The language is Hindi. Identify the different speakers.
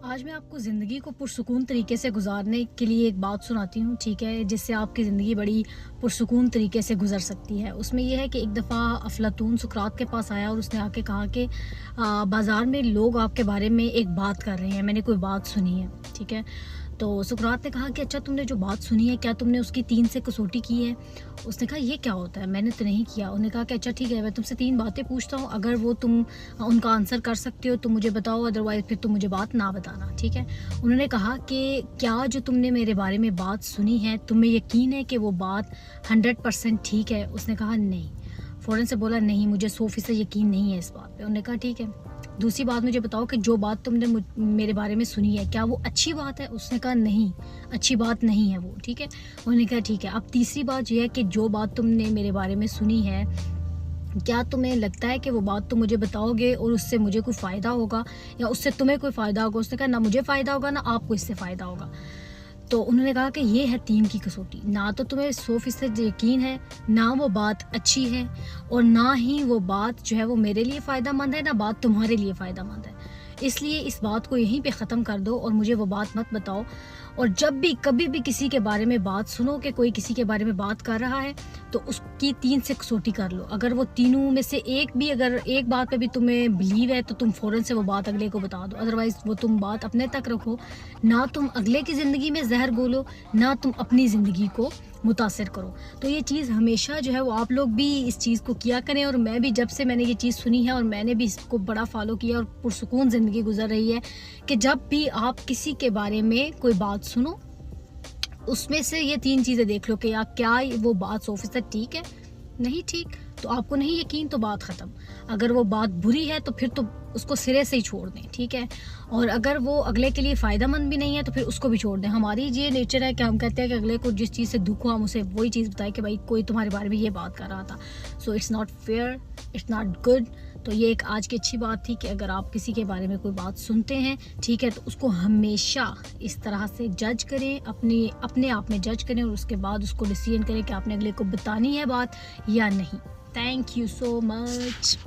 Speaker 1: आज मैं आपको ज़िंदगी को पुरसुकून तरीके से गुजारने के लिए एक बात सुनाती हूँ, ठीक है, जिससे आपकी ज़िंदगी बड़ी पुरसुकून तरीके से गुजर सकती है। उसमें यह है कि एक दफ़ा अफ़लातून सुकरात के पास आया और उसने आके कहा कि बाज़ार में लोग आपके बारे में एक बात कर रहे हैं, मैंने कोई बात सुनी है, ठीक है। तो सुकरात ने कहा कि अच्छा, तुमने जो बात सुनी है क्या तुमने उसकी 3 से कसौटी की है? उसने कहा ये क्या होता है, मैंने तो नहीं किया। उन्होंने कहा कि अच्छा ठीक है, मैं तुमसे 3 बातें पूछता हूँ, अगर वो तुम उनका आंसर कर सकते हो तो मुझे बताओ, अदरवाइज़ फिर तुम मुझे बात ना बताना, ठीक है। उन्होंने कहा कि क्या जो तुमने मेरे बारे में बात सुनी है, तुम्हें यकीन है कि वो बात 100% ठीक है? उसने कहा नहीं। फ़ौरन से बोला नहीं, मुझे 100% यकीन नहीं है इस बात पे। उन्होंने कहा ठीक है, दूसरी बात मुझे बताओ कि जो बात तुमने मेरे बारे में सुनी है क्या वो अच्छी बात है? उसने कहा नहीं, अच्छी बात नहीं है वो, ठीक है। उन्होंने कहा ठीक है, अब तीसरी बात ये है कि जो बात तुमने मेरे बारे में सुनी है, क्या तुम्हें लगता है कि वो बात तुम मुझे बताओगे और उससे मुझे कोई फ़ायदा होगा या उससे तुम्हें कोई फ़ायदा होगा? उसने कहा ना मुझे फ़ायदा होगा ना आपको इससे फ़ायदा होगा। तो उन्होंने कहा कि ये है 3 की कसौटी, ना तो तुम्हें 100% यकीन है, ना वो बात अच्छी है और ना ही वो बात जो है वो मेरे लिए फ़ायदेमंद है, ना बात तुम्हारे लिए फ़ायदेमंद है। इसलिए इस बात को यहीं पे ख़त्म कर दो और मुझे वो बात मत बताओ। और जब भी कभी भी किसी के बारे में बात सुनो कि कोई किसी के बारे में बात कर रहा है, तो उसकी 3 से कसौटी कर लो। अगर वो तीनों में से एक भी, अगर एक बात पे भी तुम्हें बिलीव है तो तुम फ़ौरन से वो बात अगले को बता दो, अदरवाइज़ वो तुम बात अपने तक रखो। ना तुम अगले की ज़िंदगी में ज़हर घोलो, ना तुम अपनी ज़िंदगी को मुतासिर करो। तो ये चीज़ हमेशा जो है वो आप लोग भी इस चीज़ को किया करें। और मैं भी जब से मैंने ये चीज़ सुनी है और मैंने भी इसको बड़ा फ़ॉलो किया और पुरसुकून ज़िंदगी गुजर रही है कि जब भी आप किसी के बारे में कोई बात सुनो, उसमें से ये 3 चीज़ें देख लो कि या क्या वो बात 100% ठीक है? नहीं ठीक, तो आपको नहीं यकीन तो बात ख़त्म। अगर वो बात बुरी है तो फिर तो उसको सिरे से ही छोड़ दें, ठीक है। और अगर वो अगले के लिए फ़ायदेमंद भी नहीं है तो फिर उसको भी छोड़ दें। हमारी ये नेचर है कि हम कहते हैं कि अगले को जिस चीज़ से दुख हो हम उसे वही चीज़ बताएं कि भाई कोई तुम्हारे बारे में ये बात कर रहा था। So it's not fair, it's not good. तो ये एक आज की अच्छी बात थी कि अगर आप किसी के बारे में कोई बात सुनते हैं, ठीक है, तो उसको हमेशा इस तरह से जज करें, अपने आप में जज करें और उसके बाद उसको डिसीजन करें कि आपने अगले को बतानी है बात या नहीं। Thank you so much.